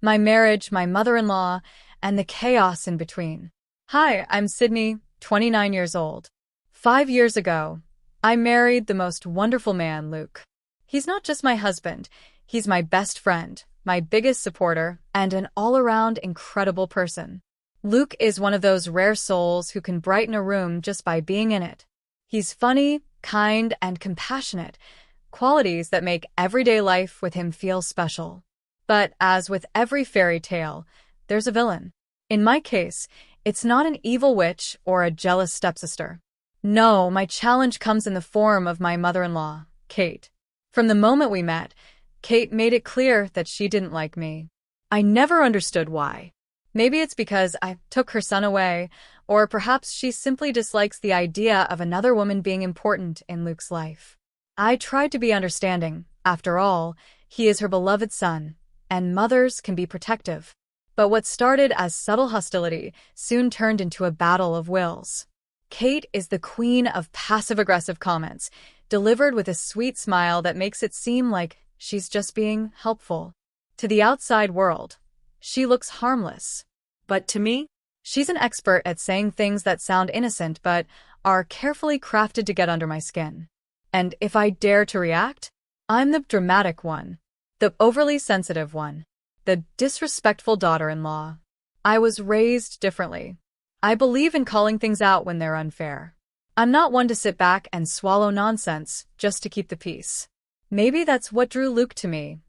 my marriage, my mother-in-law, and the chaos in between. Hi, I'm Sydney, 29 years old. 5 years ago, I married the most wonderful man, Luke. He's not just my husband, he's my best friend, my biggest supporter, and an all-around incredible person. Luke is one of those rare souls who can brighten a room just by being in it. He's funny, kind, and compassionate, qualities that make everyday life with him feel special. But as with every fairy tale, there's a villain. In my case, it's not an evil witch or a jealous stepsister. No, my challenge comes in the form of my mother-in-law, Kate. From the moment we met, Kate made it clear that she didn't like me. I never understood why. Maybe it's because I took her son away, or perhaps she simply dislikes the idea of another woman being important in Luke's life. I tried to be understanding. After all, he is her beloved son, and mothers can be protective. But what started as subtle hostility soon turned into a battle of wills. Kate is the queen of passive-aggressive comments, delivered with a sweet smile that makes it seem like she's just being helpful. To the outside world, she looks harmless. But to me, she's an expert at saying things that sound innocent but are carefully crafted to get under my skin. And if I dare to react, I'm the dramatic one, the overly sensitive one, the disrespectful daughter-in-law. I was raised differently. I believe in calling things out when they're unfair. I'm not one to sit back and swallow nonsense just to keep the peace. Maybe that's what drew Luke to me.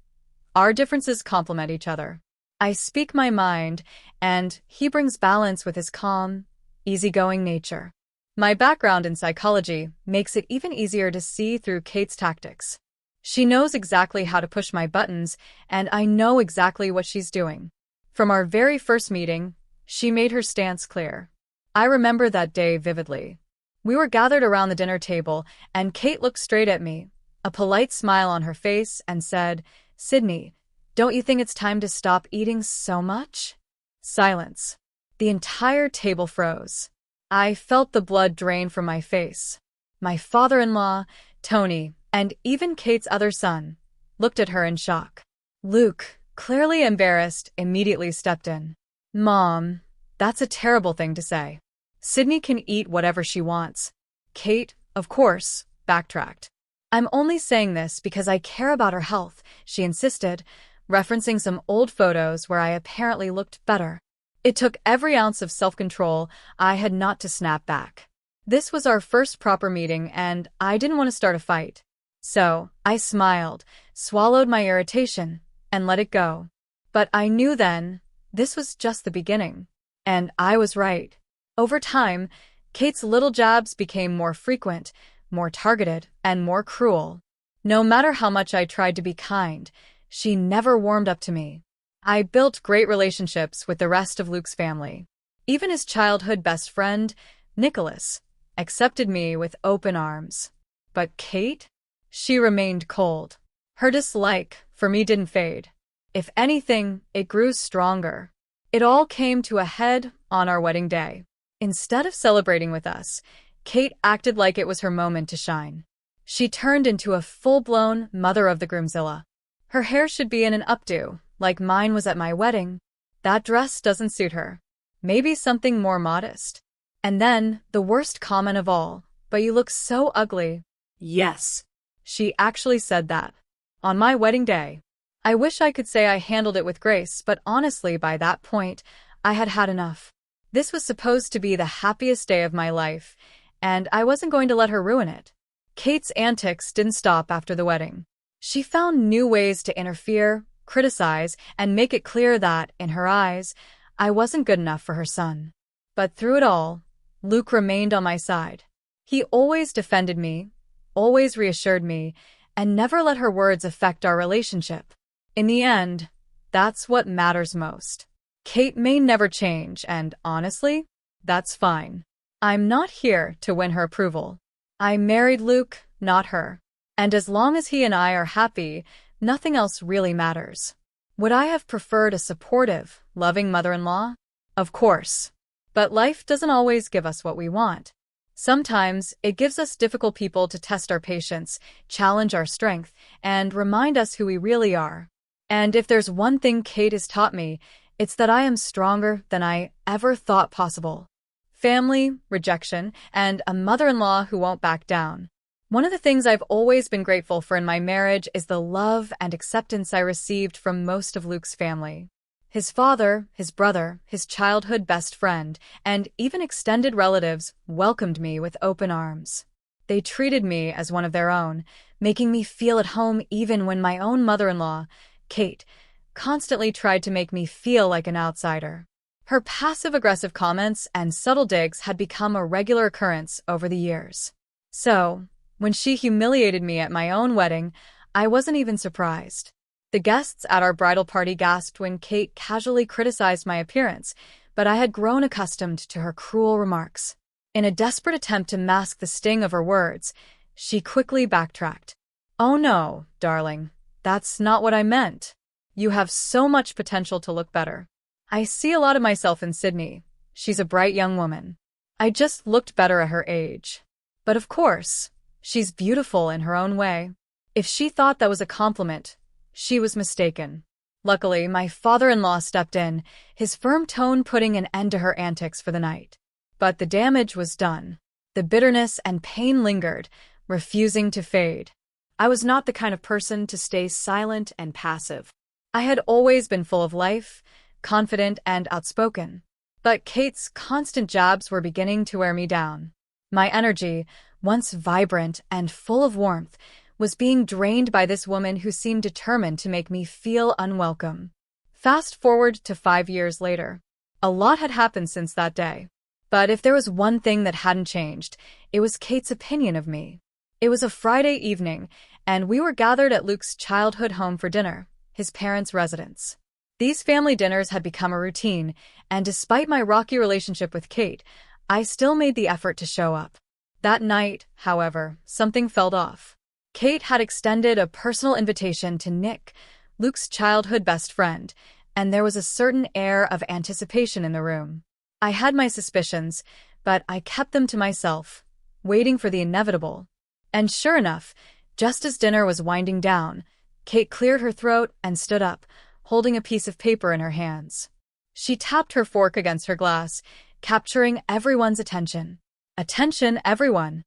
Our differences complement each other. I speak my mind, and he brings balance with his calm, easygoing nature. My background in psychology makes it even easier to see through Kate's tactics. She knows exactly how to push my buttons, and I know exactly what she's doing. From our very first meeting, she made her stance clear. I remember that day vividly. We were gathered around the dinner table, and Kate looked straight at me, a polite smile on her face, and said, "Sydney, don't you think it's time to stop eating so much?" Silence. The entire table froze. I felt the blood drain from my face. My father-in-law, Tony, and even Kate's other son, looked at her in shock. Luke, clearly embarrassed, immediately stepped in. "Mom, that's a terrible thing to say. Sydney can eat whatever she wants." Kate, of course, backtracked. "I'm only saying this because I care about her health," she insisted, referencing some old photos where I apparently looked better. It took every ounce of self-control I had not to snap back. This was our first proper meeting, and I didn't want to start a fight. So I smiled, swallowed my irritation, and let it go. But I knew then, this was just the beginning. And I was right. Over time, Kate's little jabs became more frequent, more targeted, and more cruel. No matter how much I tried to be kind, she never warmed up to me. I built great relationships with the rest of Luke's family. Even his childhood best friend, Nicholas, accepted me with open arms. But Kate? She remained cold. Her dislike for me didn't fade. If anything, it grew stronger. It all came to a head on our wedding day. Instead of celebrating with us, Kate acted like it was her moment to shine. She turned into a full-blown mother of the groomzilla. Her hair should be in an updo, like mine was at my wedding. That dress doesn't suit her. Maybe something more modest. And then, the worst comment of all, "But you look so ugly." Yes. She actually said that. On my wedding day. I wish I could say I handled it with grace, but honestly by that point, I had had enough. This was supposed to be the happiest day of my life, and I wasn't going to let her ruin it. Kate's antics didn't stop after the wedding. She found new ways to interfere, criticize, and make it clear that, in her eyes, I wasn't good enough for her son. But through it all, Luke remained on my side. He always defended me, always reassured me, and never let her words affect our relationship. In the end, that's what matters most. Kate may never change, and honestly, that's fine. I'm not here to win her approval. I married Luke, not her. And as long as he and I are happy, nothing else really matters. Would I have preferred a supportive, loving mother-in-law? Of course. But life doesn't always give us what we want. Sometimes, it gives us difficult people to test our patience, challenge our strength, and remind us who we really are. And if there's one thing Kate has taught me, it's that I am stronger than I ever thought possible. Family, rejection, and a mother-in-law who won't back down. One of the things I've always been grateful for in my marriage is the love and acceptance I received from most of Luke's family. His father, his brother, his childhood best friend, and even extended relatives welcomed me with open arms. They treated me as one of their own, making me feel at home even when my own mother-in-law, Kate, constantly tried to make me feel like an outsider. Her passive-aggressive comments and subtle digs had become a regular occurrence over the years. So, when she humiliated me at my own wedding, I wasn't even surprised. The guests at our bridal party gasped when Kate casually criticized my appearance, but I had grown accustomed to her cruel remarks. In a desperate attempt to mask the sting of her words, she quickly backtracked. "Oh no, darling, that's not what I meant. You have so much potential to look better. I see a lot of myself in Sydney. She's a bright young woman. I just looked better at her age. But of course, she's beautiful in her own way." If she thought that was a compliment, she was mistaken. Luckily, my father-in-law stepped in, his firm tone putting an end to her antics for the night. But the damage was done. The bitterness and pain lingered, refusing to fade. I was not the kind of person to stay silent and passive. I had always been full of life, confident and outspoken. But Kate's constant jabs were beginning to wear me down. My energy, once vibrant and full of warmth, was being drained by this woman who seemed determined to make me feel unwelcome. Fast forward to 5 years later. A lot had happened since that day. But if there was one thing that hadn't changed, it was Kate's opinion of me. It was a Friday evening, and we were gathered at Luke's childhood home for dinner, his parents' residence. These family dinners had become a routine, and despite my rocky relationship with Kate, I still made the effort to show up. That night, however, something felt off. Kate had extended a personal invitation to Nick, Luke's childhood best friend, and there was a certain air of anticipation in the room. I had my suspicions, but I kept them to myself, waiting for the inevitable. And sure enough, just as dinner was winding down, Kate cleared her throat and stood up, holding a piece of paper in her hands. She tapped her fork against her glass, capturing everyone's attention. "Attention, everyone!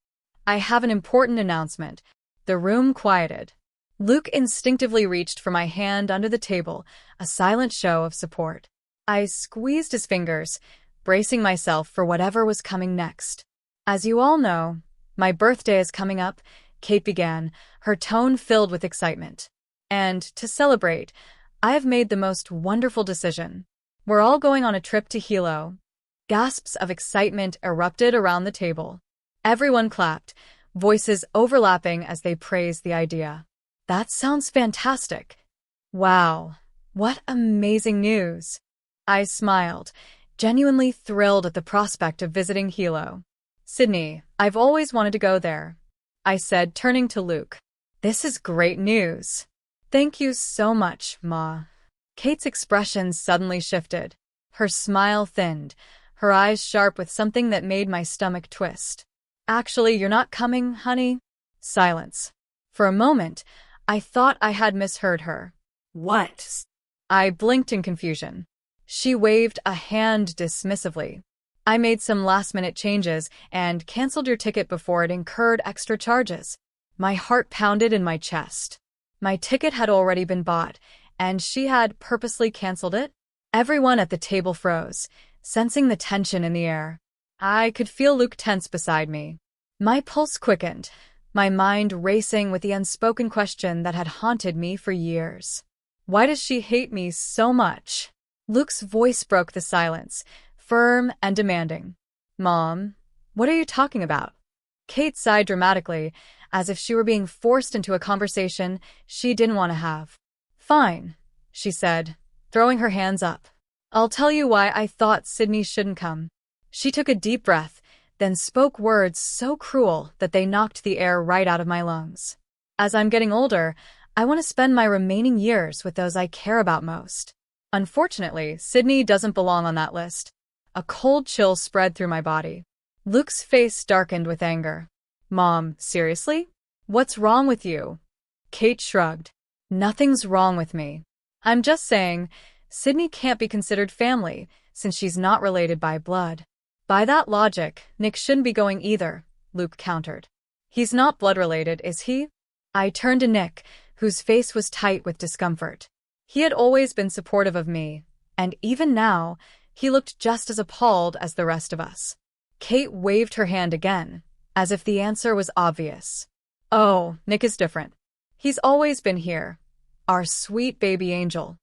I have an important announcement." The room quieted. Luke instinctively reached for my hand under the table, a silent show of support. I squeezed his fingers, bracing myself for whatever was coming next. "As you all know, my birthday is coming up," Kate began, her tone filled with excitement. "And to celebrate, I have made the most wonderful decision. We're all going on a trip to Hilo." Gasps of excitement erupted around the table. Everyone clapped, voices overlapping as they praised the idea. "That sounds fantastic." "Wow, what amazing news." I smiled, genuinely thrilled at the prospect of visiting Hilo. "Sydney, I've always wanted to go there," I said, turning to Luke. "This is great news." "Thank you so much, Ma." Kate's expression suddenly shifted. Her smile thinned, her eyes sharp with something that made my stomach twist. "Actually, you're not coming, honey?" Silence. For a moment, I thought I had misheard her. "What?" I blinked in confusion. She waved a hand dismissively. "I made some last-minute changes and canceled your ticket before it incurred extra charges." My heart pounded in my chest. My ticket had already been bought, and she had purposely canceled it? Everyone at the table froze, sensing the tension in the air. I could feel Luke tense beside me. My pulse quickened, my mind racing with the unspoken question that had haunted me for years. Why does she hate me so much? Luke's voice broke the silence, firm and demanding. "Mom, what are you talking about?" Kate sighed dramatically, as if she were being forced into a conversation she didn't want to have. "Fine," she said, throwing her hands up. "I'll tell you why I thought Sydney shouldn't come." She took a deep breath, then spoke words so cruel that they knocked the air right out of my lungs. "As I'm getting older, I want to spend my remaining years with those I care about most. Unfortunately, Sydney doesn't belong on that list." A cold chill spread through my body. Luke's face darkened with anger. "Mom, seriously? What's wrong with you?" Kate shrugged. "Nothing's wrong with me. I'm just saying, Sydney can't be considered family, since she's not related by blood. By that logic, Nick shouldn't be going either, Luke countered. He's not blood-related, is he? I turned to Nick, whose face was tight with discomfort. He had always been supportive of me, and even now, he looked just as appalled as the rest of us. Kate waved her hand again, as if the answer was obvious. Oh, Nick is different. He's always been here. Our sweet baby angel.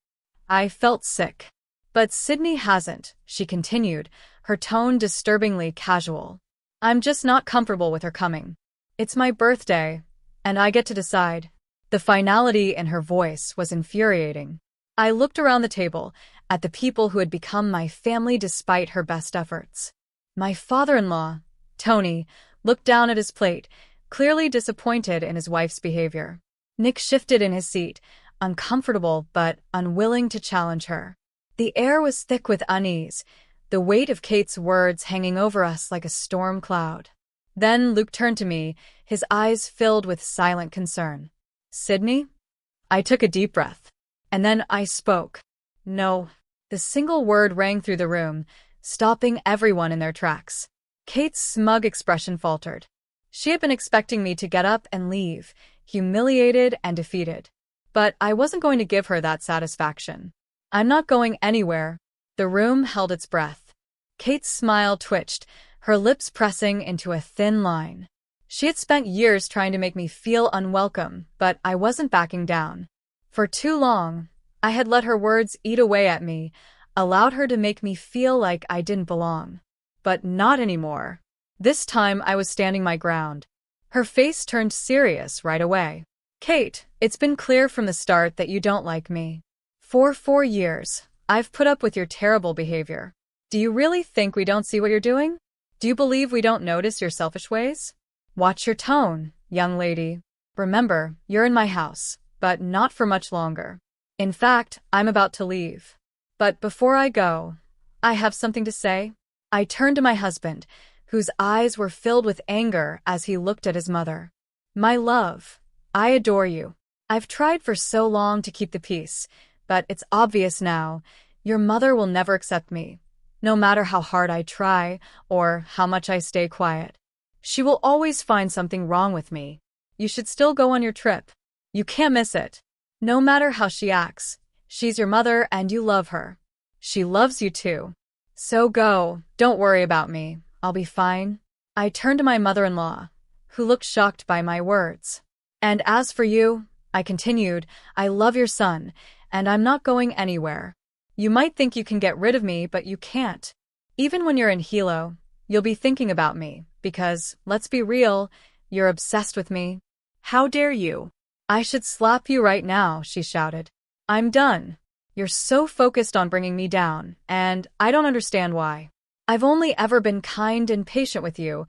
I felt sick. But Sydney hasn't, she continued, her tone disturbingly casual. I'm just not comfortable with her coming. It's my birthday, and I get to decide. The finality in her voice was infuriating. I looked around the table, at the people who had become my family despite her best efforts. My father-in-law, Tony, looked down at his plate, clearly disappointed in his wife's behavior. Nick shifted in his seat, uncomfortable but unwilling to challenge her. The air was thick with unease, the weight of Kate's words hanging over us like a storm cloud. Then Luke turned to me, his eyes filled with silent concern. Sydney? I took a deep breath. And then I spoke. No. The single word rang through the room, stopping everyone in their tracks. Kate's smug expression faltered. She had been expecting me to get up and leave, humiliated and defeated. But I wasn't going to give her that satisfaction. I'm not going anywhere. The room held its breath. Kate's smile twitched, her lips pressing into a thin line. She had spent years trying to make me feel unwelcome, but I wasn't backing down. For too long, I had let her words eat away at me, allowed her to make me feel like I didn't belong. But not anymore. This time I was standing my ground. Her face turned serious right away. Kate, it's been clear from the start that you don't like me. For 4 years, I've put up with your terrible behavior. Do you really think we don't see what you're doing? Do you believe we don't notice your selfish ways? Watch your tone, young lady. Remember, you're in my house, but not for much longer. In fact, I'm about to leave. But before I go, I have something to say. I turned to my husband, whose eyes were filled with anger as he looked at his mother. My love, I adore you. I've tried for so long to keep the peace, but it's obvious now, your mother will never accept me, no matter how hard I try or how much I stay quiet. She will always find something wrong with me. You should still go on your trip. You can't miss it. No matter how she acts, she's your mother and you love her. She loves you too. So go, don't worry about me, I'll be fine. I turned to my mother-in-law, who looked shocked by my words. And as for you, I continued, I love your son, and I'm not going anywhere. You might think you can get rid of me, but you can't. Even when you're in Hilo, you'll be thinking about me, because, let's be real, you're obsessed with me. How dare you? I should slap you right now, she shouted. I'm done. You're so focused on bringing me down, and I don't understand why. I've only ever been kind and patient with you,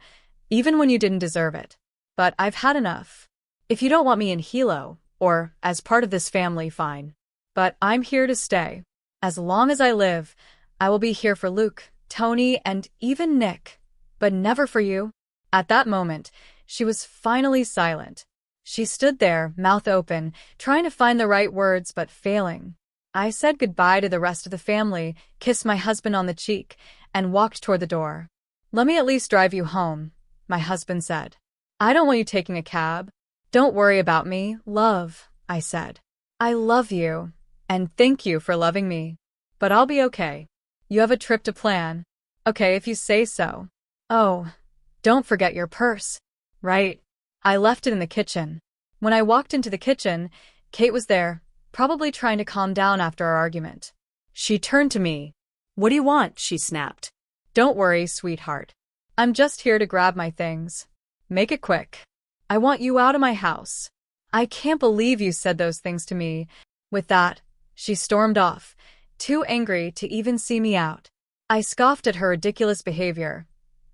even when you didn't deserve it. But I've had enough. If you don't want me in Hilo, or as part of this family, fine. But I'm here to stay. As long as I live, I will be here for Luke, Tony, and even Nick. But never for you. At that moment, she was finally silent. She stood there, mouth open, trying to find the right words but failing. I said goodbye to the rest of the family, kissed my husband on the cheek, and walked toward the door. Let me at least drive you home, my husband said. I don't want you taking a cab. Don't worry about me, love, I said. I love you, and thank you for loving me. But I'll be okay. You have a trip to plan. Okay, if you say so. Oh, don't forget your purse. Right. I left it in the kitchen. When I walked into the kitchen, Kate was there, probably trying to calm down after our argument. She turned to me. What do you want? She snapped. Don't worry, sweetheart. I'm just here to grab my things. Make it quick. I want you out of my house. I can't believe you said those things to me. With that, she stormed off, too angry to even see me out. I scoffed at her ridiculous behavior,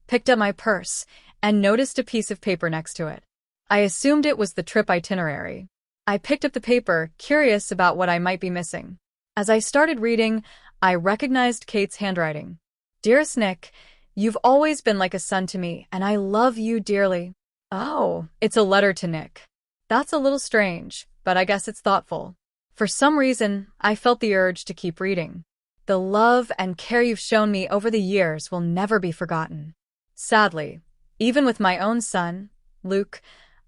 picked up my purse, and noticed a piece of paper next to it. I assumed it was the trip itinerary. I picked up the paper, curious about what I might be missing. As I started reading, I recognized Kate's handwriting. Dearest Nick, you've always been like a son to me, and I love you dearly. Oh, it's a letter to Nick. That's a little strange, but I guess it's thoughtful. For some reason, I felt the urge to keep reading. The love and care you've shown me over the years will never be forgotten. Sadly, even with my own son, Luke,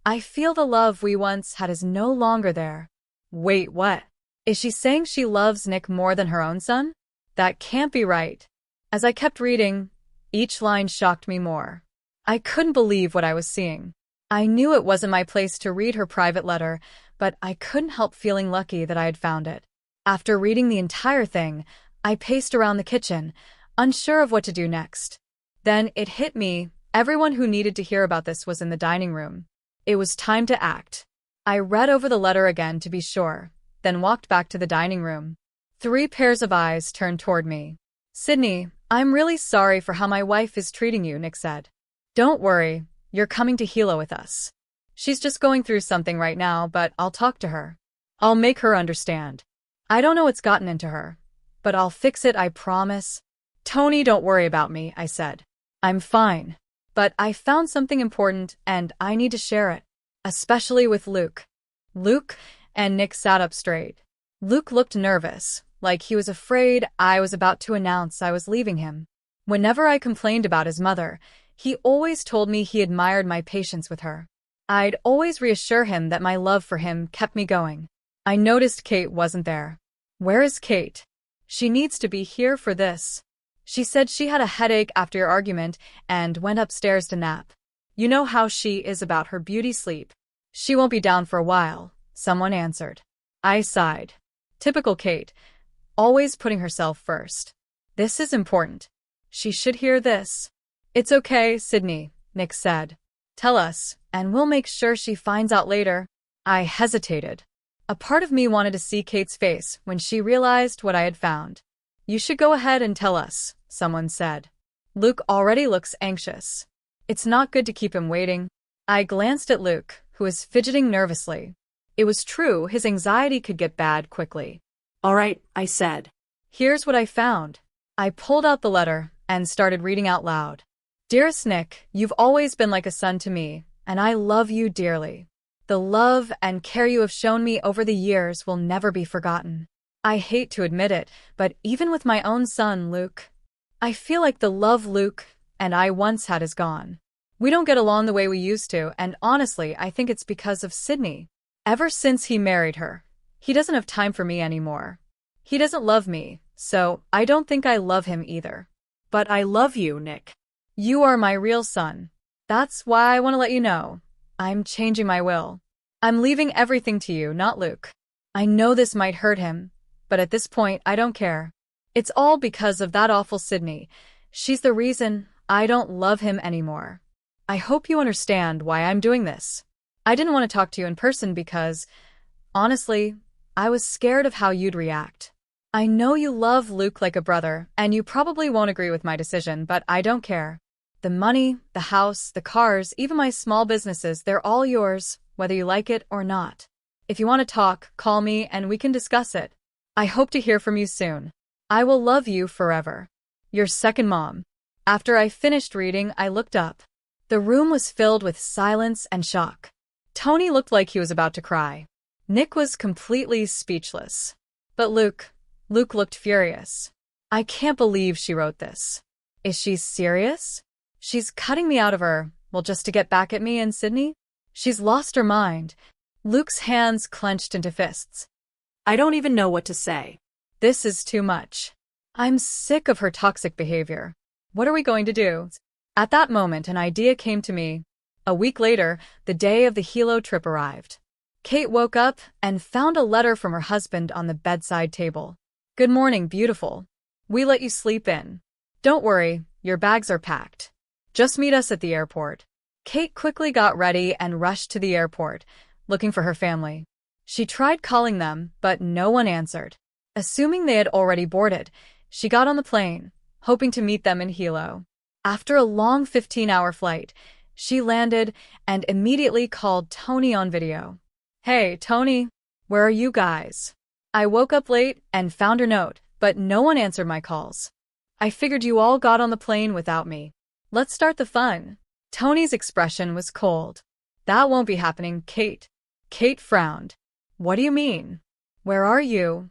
I feel the love we once had is no longer there. Wait, what? Is she saying she loves Nick more than her own son? That can't be right. As I kept reading, each line shocked me more. I couldn't believe what I was seeing. I knew it wasn't my place to read her private letter, but I couldn't help feeling lucky that I had found it. After reading the entire thing, I paced around the kitchen, unsure of what to do next. Then it hit me, everyone who needed to hear about this was in the dining room. It was time to act. I read over the letter again to be sure, then walked back to the dining room. 3 pairs of eyes turned toward me. "Sydney, I'm really sorry for how my wife is treating you," Nick said. "Don't worry, you're coming to Hilo with us. She's just going through something right now, but I'll talk to her. I'll make her understand. I don't know what's gotten into her, but I'll fix it, I promise." "Tony, don't worry about me," I said. "I'm fine. But I found something important and I need to share it, especially with Luke." "Luke?" And Nick sat up straight. Luke looked nervous, like he was afraid I was about to announce I was leaving him. Whenever I complained about his mother, he always told me he admired my patience with her. I'd always reassure him that my love for him kept me going. I noticed Kate wasn't there. "Where is Kate? She needs to be here for this. She said she had a headache after your argument and went upstairs to nap. You know how she is about her beauty sleep. She won't be down for a while," someone answered. I sighed. Typical Kate, always putting herself first. This is important. She should hear this. "It's okay, Sydney," Nick said. "Tell us, and we'll make sure she finds out later." I hesitated. A part of me wanted to see Kate's face when she realized what I had found. "You should go ahead and tell us," someone said. "Luke already looks anxious. It's not good to keep him waiting." I glanced at Luke, who was fidgeting nervously. It was true, his anxiety could get bad quickly. "All right," I said. "Here's what I found." I pulled out the letter and started reading out loud. "Dearest Nick, you've always been like a son to me, and I love you dearly. The love and care you have shown me over the years will never be forgotten. I hate to admit it, but even with my own son, Luke, I feel like the love Luke and I once had is gone. We don't get along the way we used to, and honestly, I think it's because of Sydney. Ever since he married her, he doesn't have time for me anymore. He doesn't love me, so I don't think I love him either. But I love you, Nick. You are my real son. That's why I want to let you know. I'm changing my will. I'm leaving everything to you, not Luke. I know this might hurt him, but at this point, I don't care. It's all because of that awful Sydney. She's the reason I don't love him anymore. I hope you understand why I'm doing this. I didn't want to talk to you in person because, honestly, I was scared of how you'd react. I know you love Luke like a brother, and you probably won't agree with my decision, but I don't care. The money, the house, the cars, even my small businesses, they're all yours, whether you like it or not. If you want to talk, call me and we can discuss it. I hope to hear from you soon. I will love you forever. Your second mom. After I finished reading, I looked up. The room was filled with silence and shock. Tony looked like he was about to cry. Nick was completely speechless. But Luke looked furious. I can't believe she wrote this. Is she serious? She's cutting me out of her, well, just to get back at me and Sydney? She's lost her mind. Luke's hands clenched into fists. I don't even know what to say. This is too much. I'm sick of her toxic behavior. What are we going to do? At that moment, an idea came to me. A week later, the day of the Hilo trip arrived. Kate woke up and found a letter from her husband on the bedside table. "Good morning, beautiful. We let you sleep in. Don't worry, your bags are packed. Just meet us at the airport." Kate quickly got ready and rushed to the airport, looking for her family. She tried calling them, but no one answered. Assuming they had already boarded, she got on the plane, hoping to meet them in Hilo. After a long 15-hour flight, she landed and immediately called Tony on video. "Hey, Tony, where are you guys? I woke up late and found your note, but no one answered my calls. I figured you all got on the plane without me. Let's start the fun." Tony's expression was cold. "That won't be happening, Kate." Kate frowned. "What do you mean? Where are you?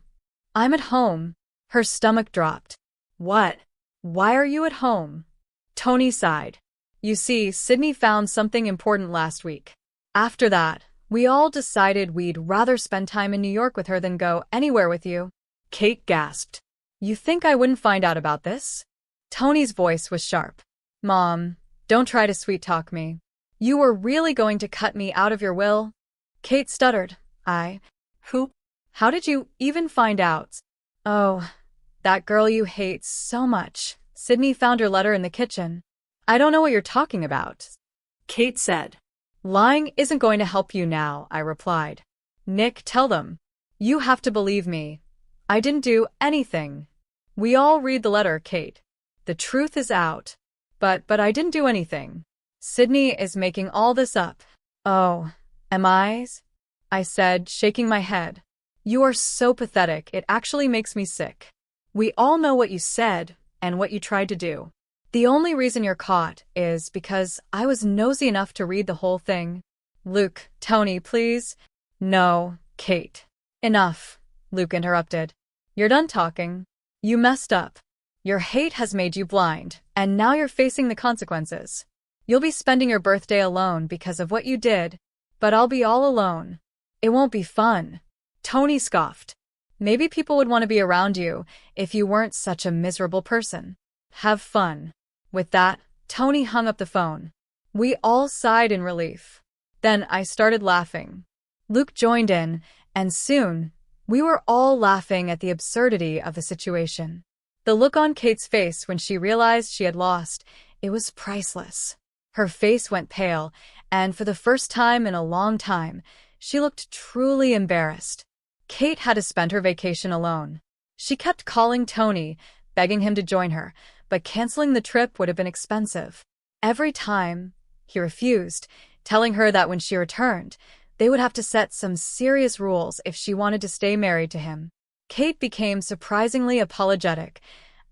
I'm at home. Her stomach dropped. What? Why are you at home? Tony sighed. You see, Sydney found something important last week. After that, we all decided we'd rather spend time in New York with her than go anywhere with you. Kate gasped. You think I wouldn't find out about this? Tony's voice was sharp. Mom, don't try to sweet-talk me. You were really going to cut me out of your will? Kate stuttered. Who? How did you even find out? Oh, that girl you hate so much. Sydney found your letter in the kitchen. I don't know what you're talking about. Kate said. Lying isn't going to help you now, I replied. Nick, tell them. You have to believe me. I didn't do anything. We all read the letter, Kate. The truth is out. But I didn't do anything. Sydney is making all this up. Oh, am I? I said, shaking my head. You are so pathetic, it actually makes me sick. We all know what you said and what you tried to do. The only reason you're caught is because I was nosy enough to read the whole thing. Luke, Tony, please. No, Kate. Enough, Luke interrupted. You're done talking. You messed up. Your hate has made you blind, and now you're facing the consequences. You'll be spending your birthday alone because of what you did, but I'll be all alone. It won't be fun. Tony scoffed. Maybe people would want to be around you if you weren't such a miserable person. Have fun. With that, Tony hung up the phone. We all sighed in relief. Then I started laughing. Luke joined in, and soon, we were all laughing at the absurdity of the situation. The look on Kate's face when she realized she had lost, it was priceless. Her face went pale, and for the first time in a long time, she looked truly embarrassed. Kate had to spend her vacation alone. She kept calling Tony, begging him to join her, but canceling the trip would have been expensive. Every time, he refused, telling her that when she returned, they would have to set some serious rules if she wanted to stay married to him. Kate became surprisingly apologetic,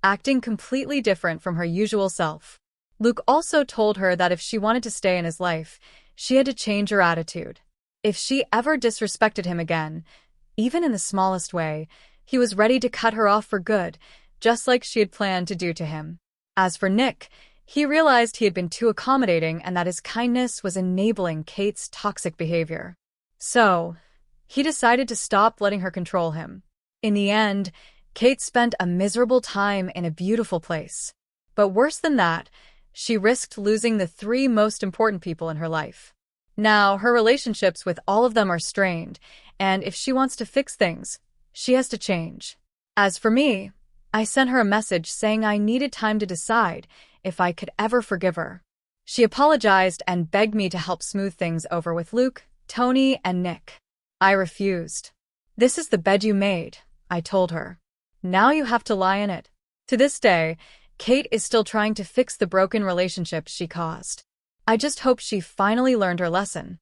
acting completely different from her usual self. Luke also told her that if she wanted to stay in his life, she had to change her attitude. If she ever disrespected him again, even in the smallest way, he was ready to cut her off for good, just like she had planned to do to him. As for Nick, he realized he had been too accommodating and that his kindness was enabling Kate's toxic behavior. So, he decided to stop letting her control him. In the end, Kate spent a miserable time in a beautiful place. But worse than that, she risked losing the 3 most important people in her life. Now, her relationships with all of them are strained, and if she wants to fix things, she has to change. As for me, I sent her a message saying I needed time to decide if I could ever forgive her. She apologized and begged me to help smooth things over with Luke, Tony, and Nick. I refused. This is the bed you made, I told her. Now you have to lie in it. To this day, Kate is still trying to fix the broken relationships she caused. I just hope she finally learned her lesson.